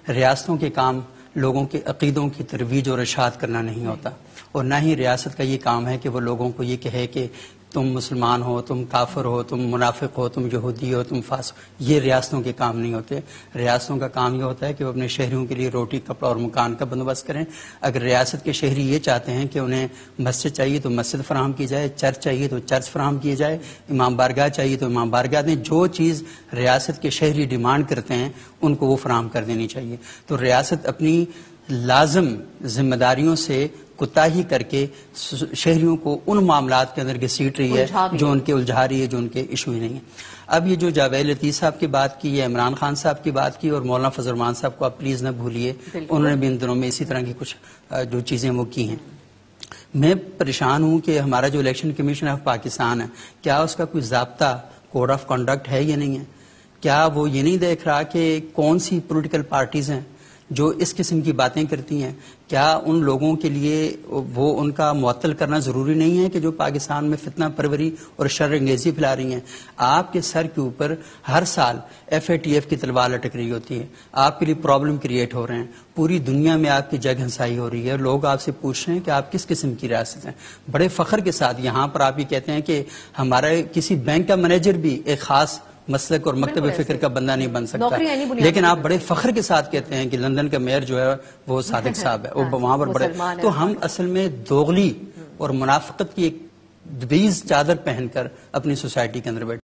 ریاستوں کے کام لوگوں کے عقیدوں کی ترویج اور ارشاد کرنا نہیں ہوتا، اور نہ ہی ریاست کا یہ کام ہے کہ وہ لوگوں کو یہ کہے کہ تم مسلمان ہو، تم کافر ہو، تم منافق ہو، تم یہودی ہو، تم فاسق ہو۔ یہ ریاستوں کے کام نہیں ہوتے۔ ریاستوں کا کام یہ ہوتا ہے کہ وہ اپنے شہریوں کے لیے روٹی، کپڑا اور مکان کا بندوبست کریں۔ اگر ریاست کے شہری یہ چاہتے ہیں کہ انہیں مسجد چاہیے تو مسجد فراہم کی جائے، چرچ چاہیے تو چرچ فراہم کی جائے، امام بارگاہ چاہیے تو امام بارگاہ دیں۔ جو چیز ریاست کے شہری ڈیمانڈ کرتے ہیں ان کو وہ فراہم کر دینی چاہیے۔ تو ریاست اپنی لازم ذمہ داریوں سے کوتاہی کر کے شہریوں کو ان معاملات کے اندر گھسیٹ رہی ہے جو ان کے الجھا رہی ہے، جو ان کے ایشو ہی نہیں ہے۔ اب یہ جو جاوید لطیف صاحب کی بات کی یا عمران خان صاحب کی بات کی، اور مولانا فضل الرحمان صاحب کو آپ پلیز نہ بھولیے، انہوں نے بھی ان دنوں میں اسی طرح کی کچھ جو چیزیں وہ کی ہیں۔ میں پریشان ہوں کہ ہمارا جو الیکشن کمیشن آف پاکستان ہے، کیا اس کا کوئی ضابطہ کوڈ آف کنڈکٹ ہے یا نہیں ہے؟ کیا وہ یہ نہیں دیکھ رہا کہ کون سی پولیٹیکل پارٹیز ہیں جو اس قسم کی باتیں کرتی ہیں؟ کیا ان لوگوں کے لیے وہ ان کا معطل کرنا ضروری نہیں ہے کہ جو پاکستان میں فتنہ پروری اور شر انگیزی پھیلا رہی ہیں؟ آپ کے سر کے اوپر ہر سال FATF کی تلوار لٹک رہی ہوتی ہے، آپ کے لیے پرابلم کریٹ ہو رہے ہیں، پوری دنیا میں آپ کی جگ ہنسائی ہو رہی ہے، لوگ آپ سے پوچھ رہے ہیں کہ آپ کس قسم کی ریاست ہیں۔ بڑے فخر کے ساتھ یہاں پر آپ یہ کہتے ہیں کہ ہمارا کسی بینک کا مینیجر بھی ایک خاص مسلک اور مکتب فکر کا بندہ نہیں بن سکتا، لیکن آپ بڑے فخر کے ساتھ کہتے ہیں کہ لندن کا میئر جو ہے وہ صادق صاحب ہے، وہ وہاں پر بڑے۔ تو ہم اصل میں دوغلی اور منافقت کی ایک بیز چادر پہن کر اپنی سوسائٹی کے اندر بیٹھے